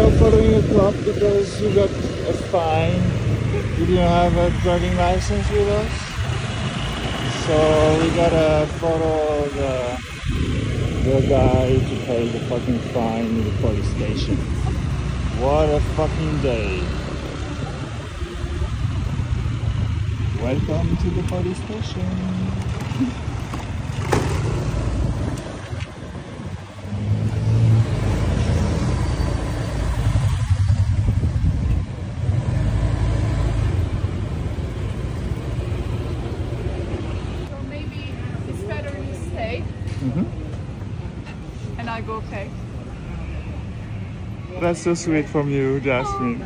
are following a cop because you got a fine. You didn't have a driving license with us. So we gotta follow the guy to pay the fucking fine in the police station. What a fucking day. Welcome to the police station. And I go pay. That's so sweet from you, Jasmine.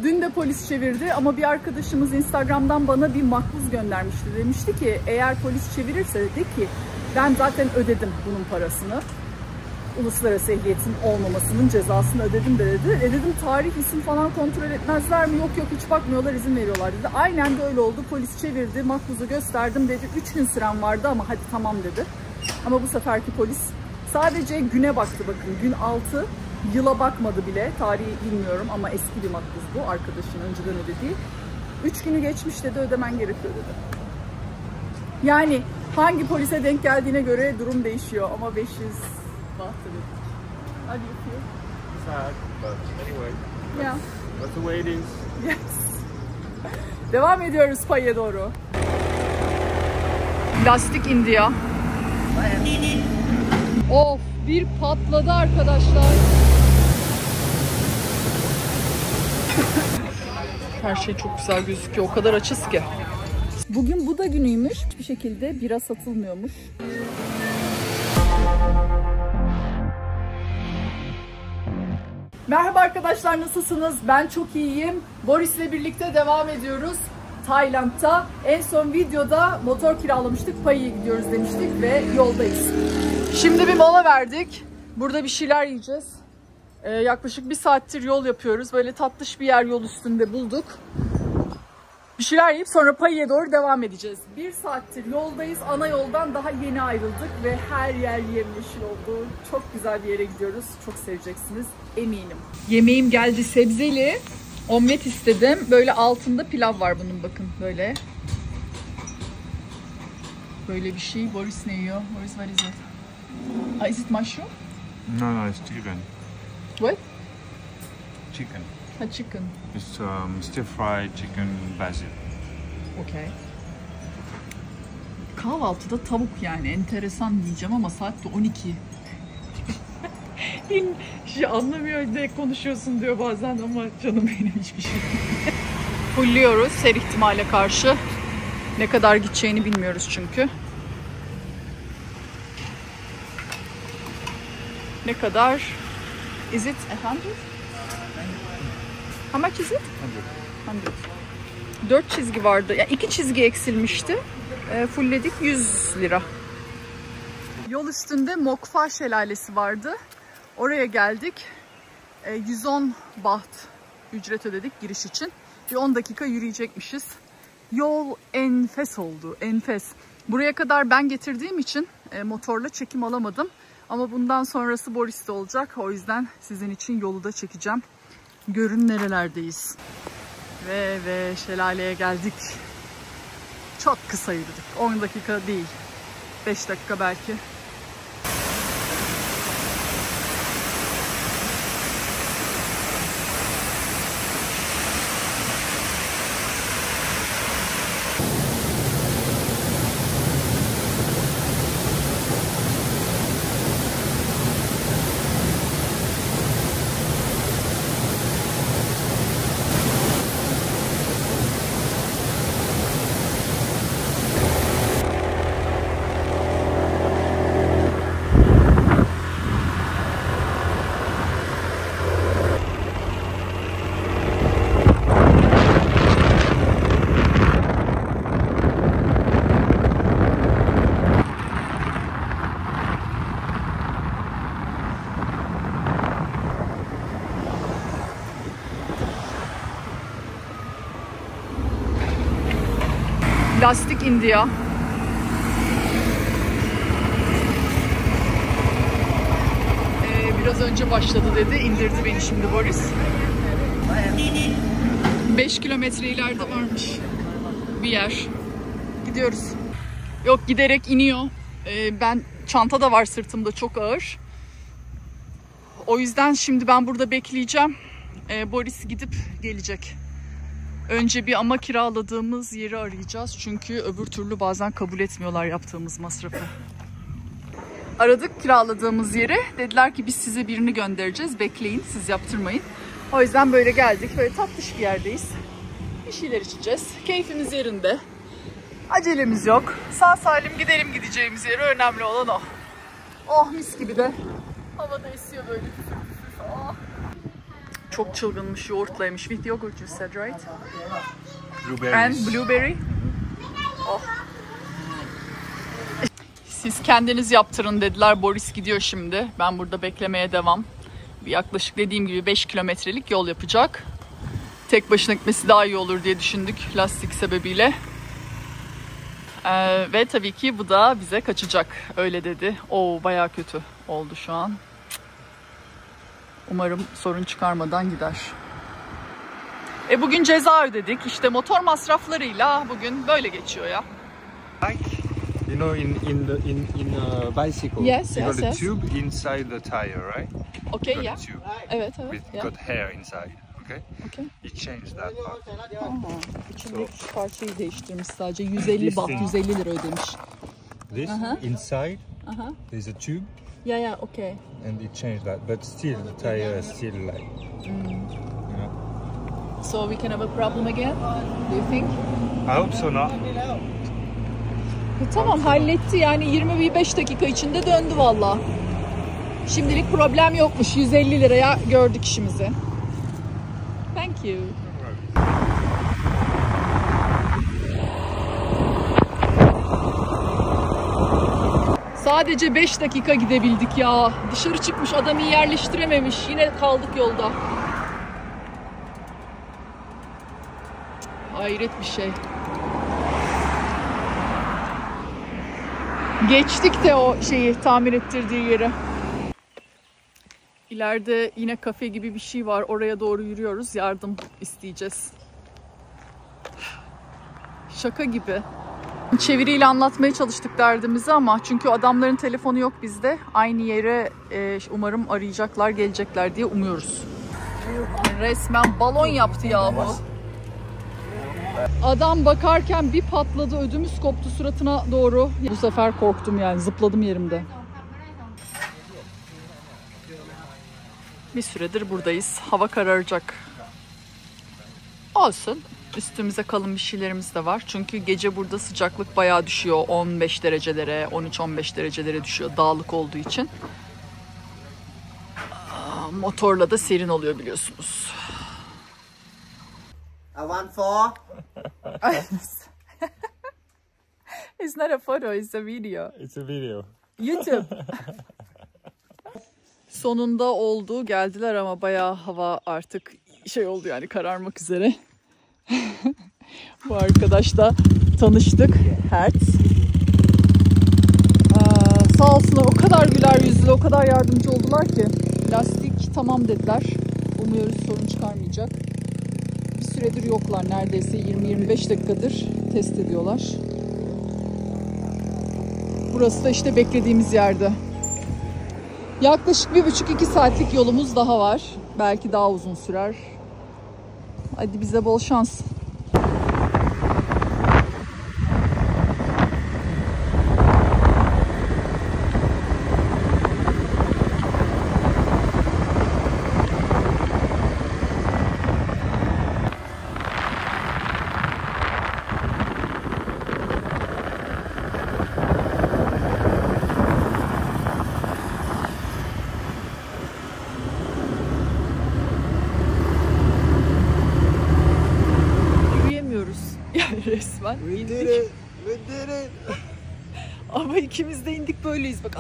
Dün de polis çevirdi ama bir arkadaşımız Instagram'dan bana bir makbuz göndermişti. Demişti ki eğer polis çevirirse de ki ben zaten ödedim bunun parasını. Uluslararası ehliyetin olmamasının cezasını ödedim de dedi. Dedim tarih, isim falan kontrol etmezler mi? Yok hiç bakmıyorlar, izin veriyorlar dedi. Aynen de öyle oldu. Polis çevirdi, makbuzu gösterdim dedi. 3 gün süren vardı ama hadi tamam dedi. Ama bu seferki polis sadece güne baktı, bakın gün 6, yıla bakmadı bile. Tarihi bilmiyorum ama eski bir makbuz bu, arkadaşın önceden ödediği. 3 günü geçmiş dedi, ödemen gerekiyor dedi. Yani hangi polise denk geldiğine göre durum değişiyor ama 500 baht dedi. How do you feel? Sad, but anyway. Yeah. That's the way it is. Yes. Devam ediyoruz paya doğru. Lastik India. Of, bir patladı arkadaşlar. Her şey çok güzel gözüküyor. O kadar açız ki. Bugün Buda günüymüş. Bir şekilde bira satılmıyormuş. Merhaba arkadaşlar, nasılsınız? Ben çok iyiyim. Boris'le birlikte devam ediyoruz. Tayland'da en son videoda motor kiralamıştık. Pai'ye gidiyoruz demiştik ve yoldayız. Şimdi bir mola verdik. Burada bir şeyler yiyeceğiz. Yaklaşık 1 saattir yol yapıyoruz. Böyle tatlış bir yer yol üstünde bulduk. Bir şeyler yiyip sonra Pai'ye doğru devam edeceğiz. 1 saattir yoldayız. Ana yoldan daha yeni ayrıldık ve her yer yemyeşil oldu. Çok güzel bir yere gidiyoruz. Çok seveceksiniz eminim. Yemeğim geldi, sebzeli. Omlet istedim. Böyle altında pilav var bunun, bakın böyle. Böyle bir şey. Boris ne yiyor? Boris, what is it? Is it mushroom? No, it's chicken. What? Chicken. Ha, chicken. It's stir fried chicken basil. Okay. Kahvaltıda tavuk yani. Enteresan diyeceğim ama saat de 12. Anlamıyor ne konuşuyorsun diyor bazen ama canım benim hiçbir şey. Fulluyoruz her ihtimale karşı. Ne kadar gideceğini bilmiyoruz çünkü. Ne kadar? Is it 100? How much is it? 100. 4 çizgi vardı. Yani 2 çizgi eksilmişti. Fullledik 100 lira. Yol üstünde Mokfa şelalesi vardı. Oraya geldik. 110 baht ücret ödedik giriş için. Bir 10 dakika yürüyecekmişiz. Yol enfes oldu. Enfes. Buraya kadar ben getirdiğim için motorla çekim alamadım. Ama bundan sonrası Boris'te olacak. O yüzden sizin için yolu da çekeceğim. Görün nerelerdeyiz. Ve şelaleye geldik. Çok kısa yürüdük. 10 dakika değil. 5 dakika belki. Lastik India. Biraz önce başladı dedi. İndirdi beni şimdi Boris. 5 kilometre ileride varmış bir yer. Gidiyoruz. Yok, giderek iniyor. Ben çanta da var sırtımda, çok ağır. O yüzden şimdi ben burada bekleyeceğim. Boris gidip gelecek. Önce bir ama kiraladığımız yeri arayacağız. Çünkü öbür türlü bazen kabul etmiyorlar yaptığımız masrafı. Aradık kiraladığımız yeri. Dediler ki biz size birini göndereceğiz. Bekleyin, siz yaptırmayın. O yüzden böyle geldik. Böyle tatlış bir yerdeyiz. Bir şeyler içeceğiz. Keyfimiz yerinde. Acelemiz yok. Sağ salim gidelim gideceğimiz yere. Önemli olan o. Oh, mis gibi de. Havada esiyor böyle. Oh. Çok çılgınmış, yoğurtlaymış. With yogurt you said, right? Blueberries. And blueberry. Oh. Siz kendiniz yaptırın dediler. Boris gidiyor şimdi. Ben burada beklemeye devam. Yaklaşık dediğim gibi 5 kilometrelik yol yapacak. Tek başına gitmesi daha iyi olur diye düşündük lastik sebebiyle. Ve tabii ki bu da bize kaçacak. Öyle dedi. Oo, bayağı kötü oldu şu an. Umarım sorun çıkarmadan gider. Bugün ceza ödedik. İşte motor masraflarıyla bugün böyle geçiyor ya. You know, in a bicycle, Yes, you got a yes. tube inside the tire, right? Okay, Got a yeah. tube Evet, with yeah. got hair inside. Okay. Okay. You change that part. İçindeki şu parçayı değiştirmiş sadece. 150 baht, 150 lira ödemiş. This inside, there's a tube, Yeah, okay. and it changed that. But still, the tire is still like. Yeah. So we can have a problem again? Do you think? I hope so not. Tamam, halletti yani 25 dakika içinde döndü valla. Şimdilik problem yokmuş. 150 liraya gördük işimizi. Thank you. Sadece 5 dakika gidebildik ya. Dışarı çıkmış, adamı yerleştirememiş. Yine kaldık yolda. Hayret bir şey. Geçtik de o şeyi, tamir ettirdiği yeri. İleride yine kafe gibi bir şey var. Oraya doğru yürüyoruz. Yardım isteyeceğiz. Şaka gibi. Çeviriyle anlatmaya çalıştık derdimizi ama çünkü adamların telefonu yok bizde. Aynı yere umarım arayacaklar, gelecekler diye umuyoruz. Resmen balon yaptı ya bu. Adam bakarken bir patladı, ödümüz koptu suratına doğru. Bu sefer korktum yani, zıpladım yerimde. Bir süredir buradayız. Hava kararacak. Olsun. Üstümüze kalın bir şeylerimiz de var. Çünkü gece burada sıcaklık bayağı düşüyor. 15 derecelere, 13-15 derecelere düşüyor. Dağlık olduğu için. Motorla da serin oluyor biliyorsunuz. I want four. It's not a photo, it's a video. It's a video. YouTube. Sonunda oldu. Geldiler ama bayağı hava artık şey oldu yani, kararmak üzere. Bu arkadaşla tanıştık. Hertz. Sağ olsunlar, o kadar güler yüzlü, o kadar yardımcı oldular ki. Lastik tamam dediler. Umuyoruz sorun çıkarmayacak. Bir süredir yoklar. Neredeyse 20-25 dakikadır test ediyorlar. Burası da işte beklediğimiz yerde. Yaklaşık 1,5-2 saatlik yolumuz daha var. Belki daha uzun sürer. Hadi bize bol şans. Resmen indik. We did it. Ama ikimiz de indik, böyleyiz bak.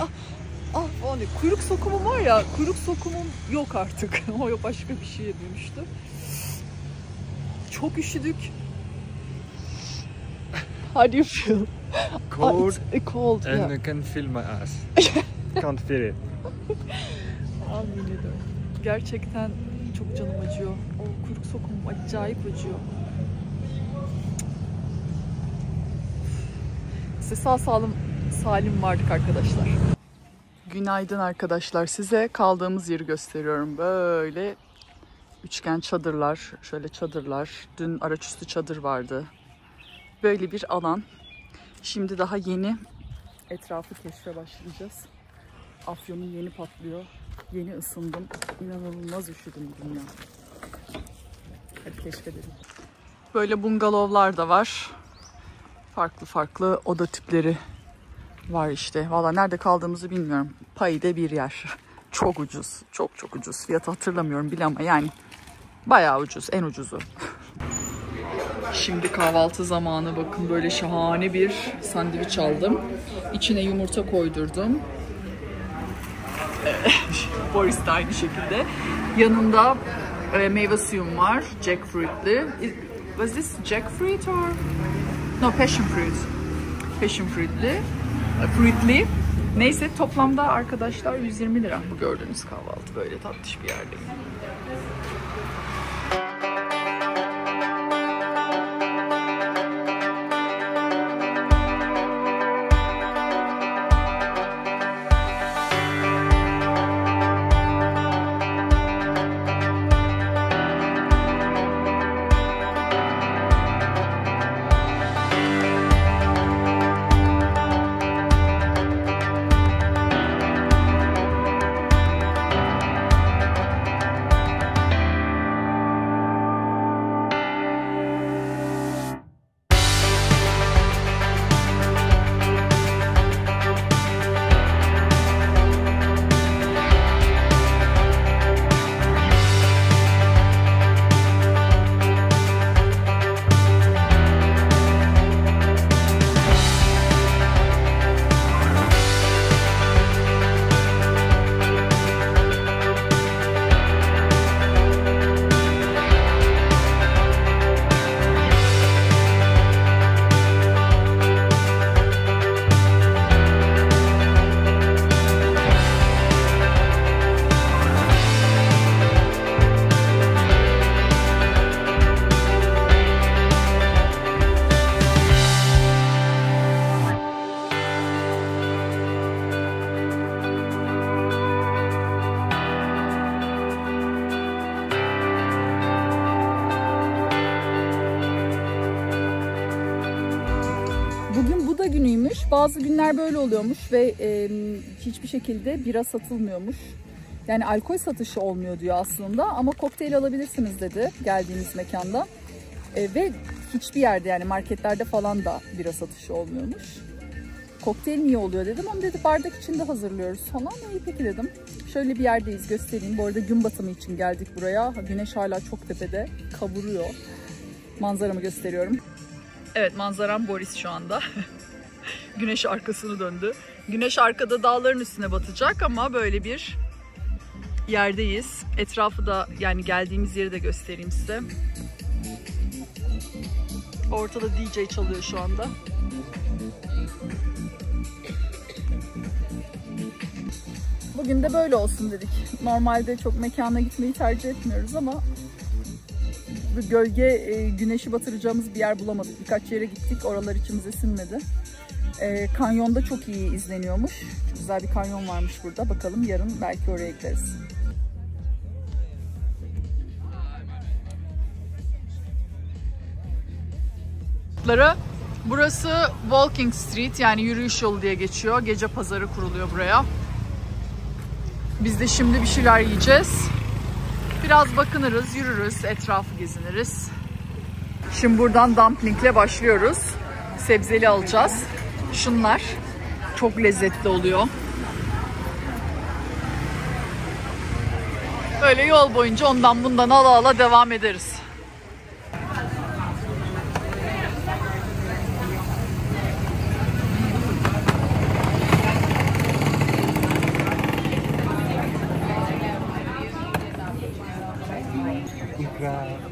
Falan diye. Kuyruk sokumum var ya, kuyruk sokumum yok artık. O başka bir şeye dönüştü. Çok üşüdük. How do you feel? Cold. It's cold. And Yeah. I can feel my ass. Can't feel it. Al yine de. Gerçekten çok canım acıyor. O kuyruk sokumum acayip acıyor. Size sağ salim vardık arkadaşlar. Günaydın arkadaşlar. Size kaldığımız yeri gösteriyorum. Böyle üçgen çadırlar, şöyle çadırlar. Dün araçüstü çadır vardı. Böyle bir alan. Şimdi daha yeni etrafı keşfe başlayacağız. Afyonum yeni patlıyor. Yeni ısındım. İnanılmaz üşüdüm dünya. Hadi keşfedelim. Böyle bungalovlar da var. Farklı farklı oda tipleri var işte. Valla nerede kaldığımızı bilmiyorum. Payide bir yer. Çok ucuz. Çok çok ucuz. Fiyatı hatırlamıyorum bile ama yani bayağı ucuz. En ucuzu. Şimdi kahvaltı zamanı. Bakın böyle şahane bir sandviç aldım. İçine yumurta koydurdum. Boris de aynı şekilde. Yanında meyve suyum var. Jackfruit'li. Was this jackfruit or? No, passion fruit. Passion fruit'li. Neyse toplamda arkadaşlar 120 lira bu gördüğünüz kahvaltı. Böyle tatlış bir yerdeyim. Bugün Buda günüymüş. Bazı günler böyle oluyormuş ve hiçbir şekilde bira satılmıyormuş. Yani alkol satışı olmuyor diyor aslında ama kokteyl alabilirsiniz dedi geldiğimiz mekanda. Ve hiçbir yerde yani marketlerde falan da bira satışı olmuyormuş. Kokteyl niye oluyor dedim. Onu dedi bardak içinde hazırlıyoruz falan. İyi peki dedim. Şöyle bir yerdeyiz göstereyim. Bu arada gün batımı için geldik buraya. Güneş hala çok tepede. Kavuruyor. Manzaramı gösteriyorum. Evet manzaram Boris şu anda. Güneş arkasını döndü. Güneş arkada dağların üstüne batacak ama böyle bir yerdeyiz. Etrafı da yani geldiğimiz yeri de göstereyim size. Ortada DJ çalıyor şu anda. Bugün de böyle olsun dedik. Normalde çok mekana gitmeyi tercih etmiyoruz ama gölge güneşi batıracağımız bir yer bulamadık. Birkaç yere gittik. Oralar içimize sinmedi. Kanyonda çok iyi izleniyormuş. Çok güzel bir kanyon varmış burada. Bakalım yarın belki oraya gideriz. Burası Walking Street yani yürüyüş yolu diye geçiyor. Gece pazarı kuruluyor buraya. Biz de şimdi bir şeyler yiyeceğiz. Biraz bakınırız, yürürüz, etrafı geziniriz. Şimdi buradan dumplingle başlıyoruz. Sebzeli alacağız. Şunlar çok lezzetli oluyor. Böyle yol boyunca ondan bundan ala devam ederiz.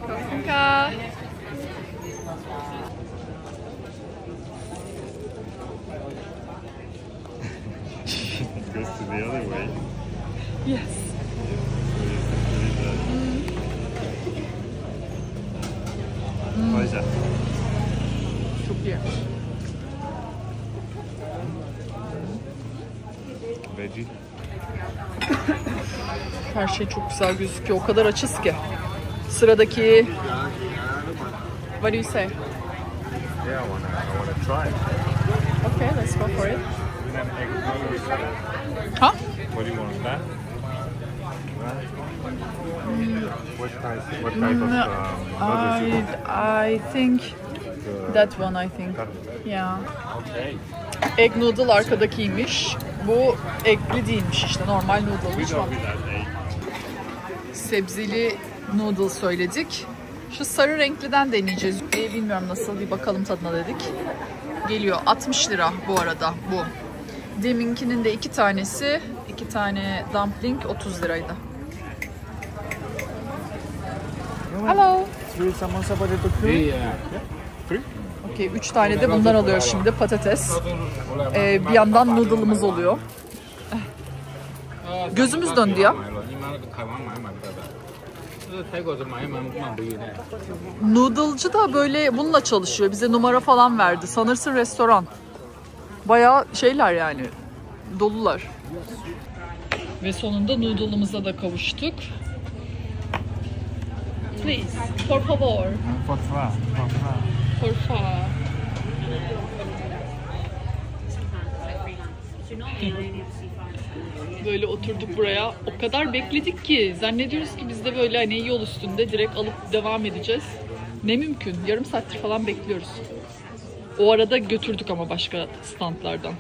Kokunka. It goes to the other way. Yes. pizza. Çok iyi. Veggie. Her şey çok güzel gözüküyor. O kadar açız ki. Sıradaki... What do you say? Yeah, I wanna try it. Okay, let's go for it. And then egg noodles. Huh? What do you want? That? What type of noodles you want? I think that one, I think. Yeah. Okay. Egg noodle arkadakiymiş. Bu eggli değilmiş işte. Normal noodle'mış. We go with that egg. Sebzeli noodle söyledik. Şu sarı renkliden deneyeceğiz. Bilmiyorum nasıl, bir bakalım tadına dedik. Geliyor. 60 lira bu arada bu. Deminkinin de 2 tanesi, 2 tane dumpling 30 liraydı. Hello. 3 samosa potato curry. Okay, 3 tane de bundan alıyoruz şimdi. Patates. Bir yandan noodle'ımız oluyor. Gözümüz döndü ya. Noodle'cı da böyle bununla çalışıyor. Bize numara falan verdi. Sanırsın restoran. Bayağı şeyler yani. Dolular. Ve sonunda noodle'ımıza da kavuştuk. Please, por favor. Por favor. Por favor. Böyle oturduk buraya. O kadar bekledik ki zannediyoruz ki biz de böyle hani yol üstünde direkt alıp devam edeceğiz. Ne mümkün. Yarım saattir falan bekliyoruz. O arada götürdük ama başka standlardan.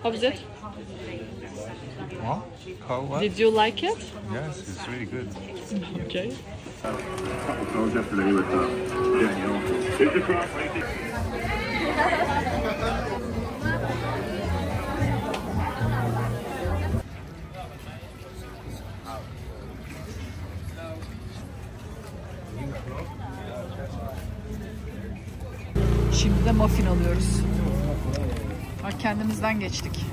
How is it? What? What? Did you like it? Yes, it's really good. Okay. Şimdi de muffin alıyoruz. Bak kendimizden geçtik.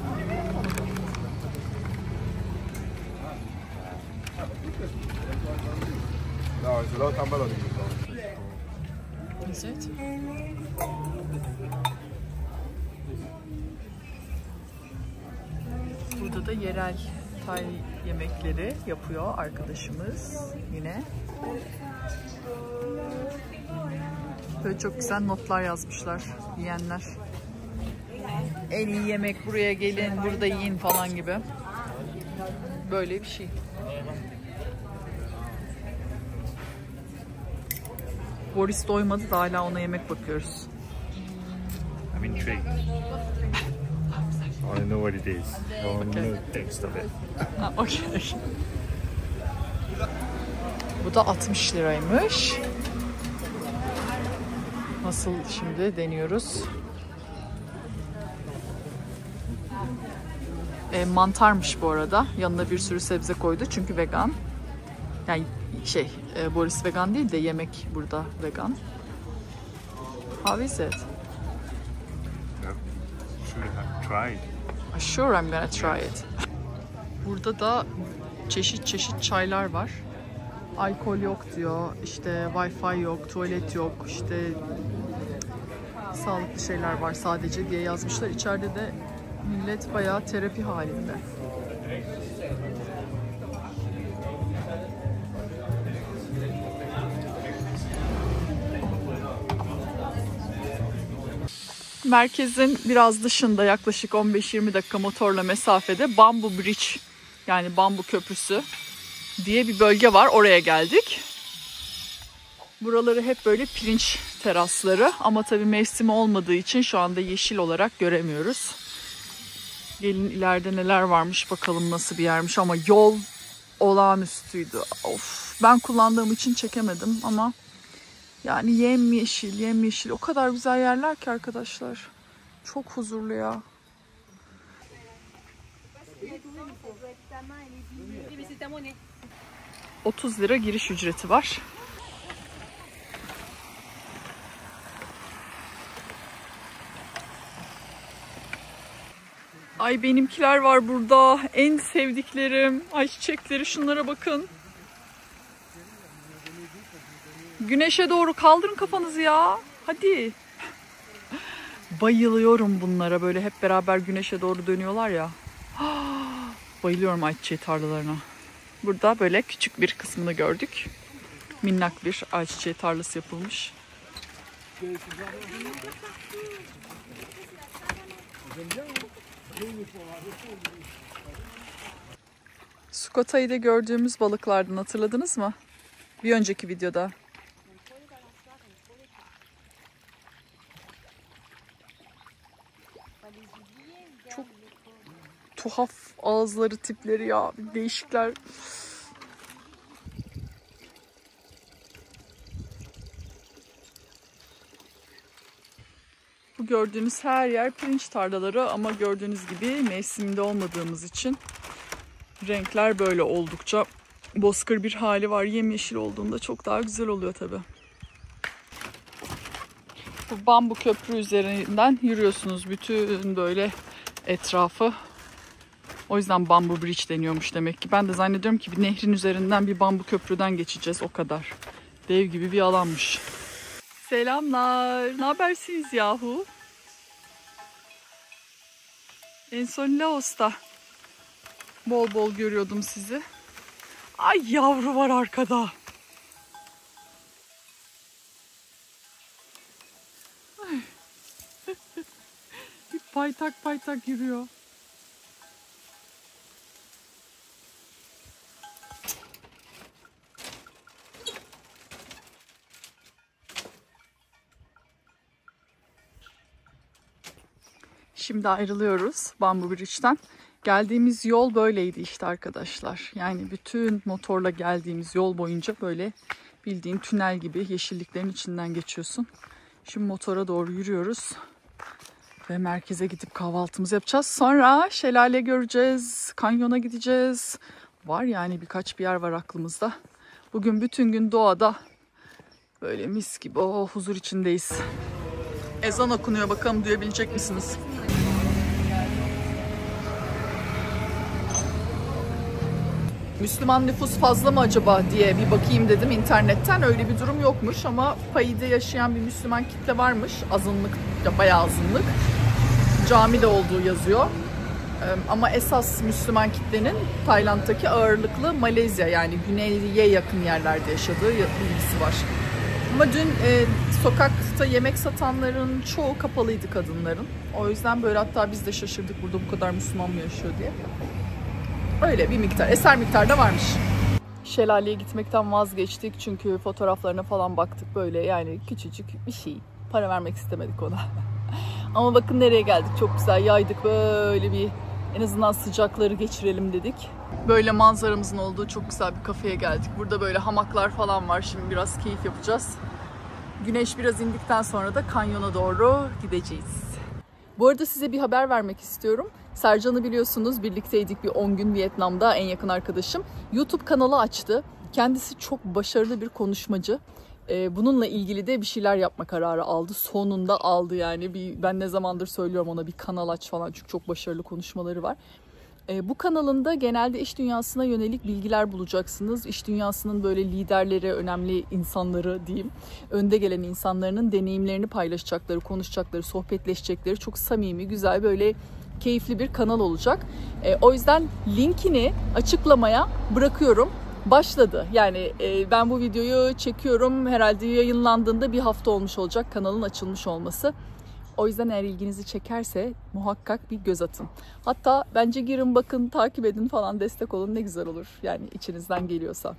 Is it? Burada da yerel Tay yemekleri yapıyor arkadaşımız yine. Böyle çok güzel notlar yazmışlar yiyenler. En iyi yemek buraya gelin, burada yiyin falan gibi. Böyle bir şey. Boris doymadı da hala ona yemek bakıyoruz. I'm intrigued. I know what it is. I want to know the taste of it. Ha, okay. Bu da 60 liraymış. Nasıl şimdi deniyoruz. Mantarmış bu arada. Yanına bir sürü sebze koydu çünkü vegan. Yani Boris vegan değil de yemek burada vegan. How is it? Try it. Sure, I'm gonna try it. Burada da çeşit çeşit çaylar var. Alkol yok diyor, işte Wi-Fi yok, tuvalet yok, işte sağlıklı şeyler var sadece diye yazmışlar. İçeride de millet bayağı terapi halinde. Merkezin biraz dışında yaklaşık 15-20 dakika motorla mesafede Bamboo Bridge, yani bambu köprüsü diye bir bölge var. Oraya geldik. Buraları hep böyle pirinç terasları ama tabii mevsimi olmadığı için şu anda yeşil olarak göremiyoruz. Gelin ileride neler varmış bakalım, nasıl bir yermiş ama yol olağanüstüydü. Of, ben kullandığım için çekemedim ama yani yemyeşil, yemyeşil. O kadar güzel yerler ki arkadaşlar. Çok huzurlu ya. $30 giriş ücreti var. Ay benimkiler var burada. En sevdiklerim. Ay çiçekleri, şunlara bakın. Güneşe doğru kaldırın kafanızı ya. Hadi. Bayılıyorum bunlara, böyle hep beraber güneşe doğru dönüyorlar ya. Bayılıyorum ayçiçeği tarlalarına. Burada böyle küçük bir kısmını gördük. Minnak bir ayçiçeği tarlası yapılmış. Sukota'yı gördüğümüz balıklardan, hatırladınız mı? Bir önceki videoda. Çok tuhaf ağızları, tipleri ya. Değişikler. Bu gördüğünüz her yer pirinç tarlaları ama gördüğünüz gibi mevsiminde olmadığımız için renkler böyle oldukça bozkır bir hali var. Yemyeşil olduğunda çok daha güzel oluyor tabii. Bu bambu köprü üzerinden yürüyorsunuz bütün böyle etrafı. O yüzden bambu bridge deniyormuş demek ki. Ben de zannediyorum ki bir nehrin üzerinden bir bambu köprüden geçeceğiz, o kadar. Dev gibi bir alanmış. Selamlar. Ne habersiniz yahu? En son Laos'ta bol bol görüyordum sizi. Ay yavru var arkada. Ay. Bir paytak paytak yürüyor. Şimdi ayrılıyoruz Bambu Bridge'den. Geldiğimiz yol böyleydi işte arkadaşlar. Yani bütün motorla geldiğimiz yol boyunca böyle bildiğin tünel gibi yeşilliklerin içinden geçiyorsun. Şimdi motora doğru yürüyoruz. Ve merkeze gidip kahvaltımızı yapacağız. Sonra şelale göreceğiz. Kanyona gideceğiz. Var yani birkaç bir yer var aklımızda. Bugün bütün gün doğada böyle mis gibi huzur içindeyiz. Ezan okunuyor, bakalım duyabilecek misiniz? Müslüman nüfus fazla mı acaba diye bir bakayım dedim internetten. Öyle bir durum yokmuş ama Payi'de yaşayan bir Müslüman kitle varmış. Azınlık, bayağı azınlık. Cami de olduğu yazıyor. Ama esas Müslüman kitlenin Tayland'daki ağırlıklı Malezya, yani güneyliye yakın yerlerde yaşadığı bilgisi var. Ama dün sokakta yemek satanların çoğu kapalıydı, kadınların. O yüzden böyle hatta biz de şaşırdık, burada bu kadar Müslüman mı yaşıyor diye. Öyle bir miktar, eser miktarda varmış. Şelaleye gitmekten vazgeçtik çünkü fotoğraflarına falan baktık, böyle yani küçücük bir şey. Para vermek istemedik ona. Ama bakın nereye geldik, çok güzel yaydık, böyle bir en azından sıcakları geçirelim dedik. Böyle manzaramızın olduğu çok güzel bir kafeye geldik. Burada böyle hamaklar falan var, şimdi biraz keyif yapacağız. Güneş biraz indikten sonra da kanyona doğru gideceğiz. Bu arada size bir haber vermek istiyorum. Sercan'ı biliyorsunuz, birlikteydik bir 10 gün Vietnam'da, en yakın arkadaşım. YouTube kanalı açtı. Kendisi çok başarılı bir konuşmacı. Bununla ilgili de bir şeyler yapma kararı aldı. Sonunda aldı yani. Ben ne zamandır söylüyorum ona bir kanal aç falan, çünkü çok başarılı konuşmaları var. Bu kanalında genelde iş dünyasına yönelik bilgiler bulacaksınız. İş dünyasının böyle liderleri, önemli insanları diyeyim, önde gelen insanların deneyimlerini paylaşacakları, konuşacakları, sohbetleşecekleri çok samimi, güzel, böyle keyifli bir kanal olacak. O yüzden linkini açıklamaya bırakıyorum. Başladı. Yani ben bu videoyu çekiyorum. Herhalde yayınlandığında bir hafta olmuş olacak kanalın açılmış olması. O yüzden eğer ilginizi çekerse muhakkak bir göz atın. Hatta bence girin, bakın, takip edin falan, destek olun, ne güzel olur. Yani içinizden geliyorsa.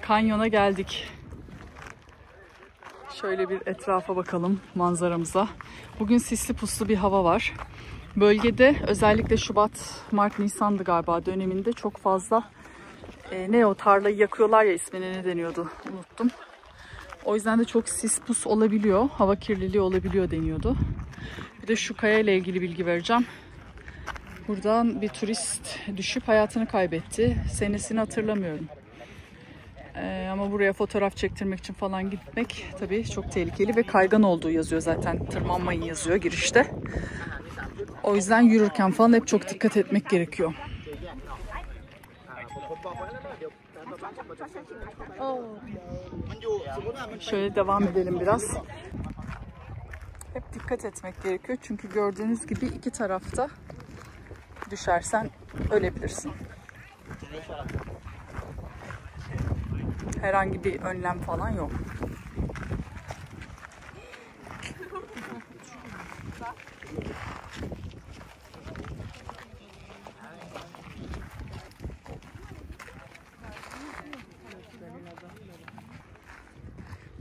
Kanyona geldik. Şöyle bir etrafa bakalım, manzaramıza. Bugün sisli puslu bir hava var. Bölgede özellikle Şubat, Mart, Nisan'dı galiba döneminde çok fazla ne o tarlayı yakıyorlar ya, ismine ne deniyordu unuttum. O yüzden de çok sis pus olabiliyor, hava kirliliği olabiliyor deniyordu. Bir de şu kaya ile ilgili bilgi vereceğim. Buradan bir turist düşüp hayatını kaybetti. Senesini hatırlamıyorum. Ama buraya fotoğraf çektirmek için falan gitmek tabii çok tehlikeli ve kaygan olduğu yazıyor zaten. Tırmanmayın yazıyor girişte. O yüzden yürürken falan hep çok dikkat etmek gerekiyor. Şöyle devam edelim biraz. Hep dikkat etmek gerekiyor çünkü gördüğünüz gibi iki tarafta düşersen ölebilirsin. Herhangi bir önlem falan yok.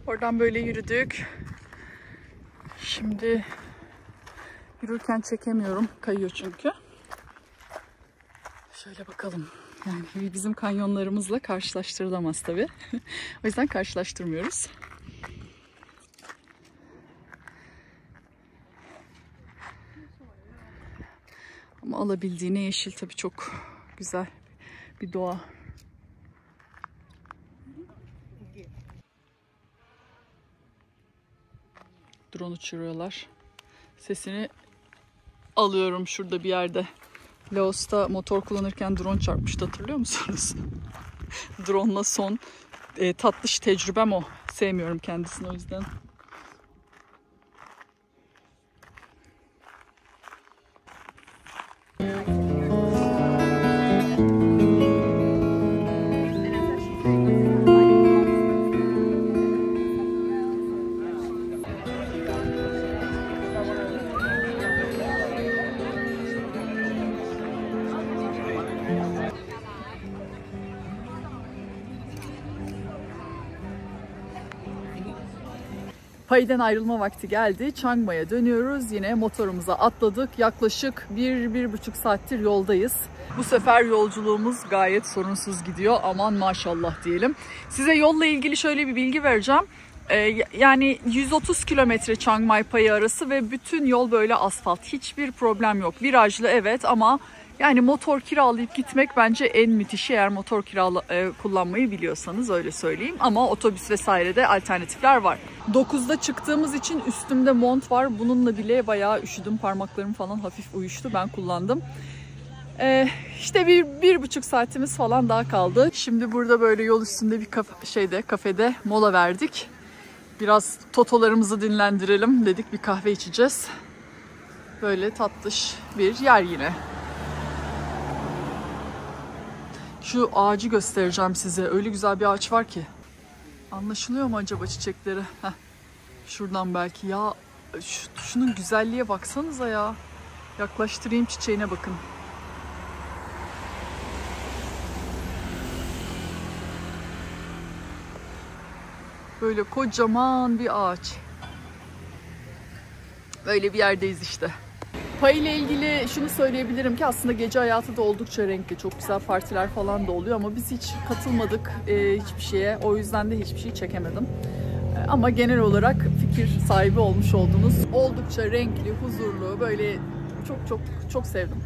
Oradan böyle yürüdük. Şimdi yürürken çekemiyorum. Kayıyor çünkü. Şöyle bakalım. Yani bizim kanyonlarımızla karşılaştırılamaz tabii. O yüzden karşılaştırmıyoruz. Ama alabildiğine yeşil tabii, çok güzel bir doğa. Drone uçuruyorlar. Sesini alıyorum şurada bir yerde. Laos'ta motor kullanırken drone çarpmıştı, hatırlıyor musunuz? Drone'la son tatlış tecrübem o. Sevmiyorum kendisini o yüzden. Pai'den ayrılma vakti geldi. Chiang Mai'ye dönüyoruz. Yine motorumuza atladık. Yaklaşık 1-1,5 saattir yoldayız. Bu sefer yolculuğumuz gayet sorunsuz gidiyor. Aman maşallah diyelim. Size yolla ilgili şöyle bir bilgi vereceğim. Yani 130 kilometre Chiang Mai Pai arası ve bütün yol böyle asfalt. Hiçbir problem yok. Virajlı evet ama yani motor kiralayıp gitmek bence en müthişi, eğer motor kullanmayı biliyorsanız, öyle söyleyeyim. Ama otobüs vesairede alternatifler var. 9'da çıktığımız için üstümde mont var. Bununla bile bayağı üşüdüm. Parmaklarım falan hafif uyuştu. Ben kullandım. İşte 1,5 saatimiz falan daha kaldı. Şimdi burada böyle yol üstünde bir kafede mola verdik. Biraz totolarımızı dinlendirelim dedik. Bir kahve içeceğiz. Böyle tatlış bir yer yine. Şu ağacı göstereceğim size. Öyle güzel bir ağaç var ki. Anlaşılıyor mu acaba çiçekleri? Heh. Şuradan belki. Ya şunun güzelliğe baksanıza ya. Yaklaştırayım, çiçeğine bakın. Böyle kocaman bir ağaç. Böyle bir yerdeyiz işte. Pai ile ilgili şunu söyleyebilirim ki aslında gece hayatı da oldukça renkli. Çok güzel partiler falan da oluyor ama biz hiç katılmadık hiçbir şeye. O yüzden de hiçbir şey çekemedim. Ama genel olarak fikir sahibi olmuş oldunuz. Oldukça renkli, huzurlu, böyle çok sevdim.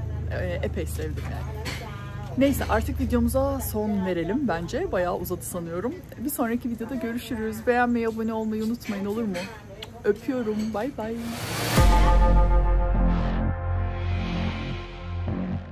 Epey sevdim yani. Neyse, artık videomuza son verelim bence. Bayağı uzadı sanıyorum. Bir sonraki videoda görüşürüz. Beğenmeyi, abone olmayı unutmayın, olur mu? Öpüyorum. Bay bay.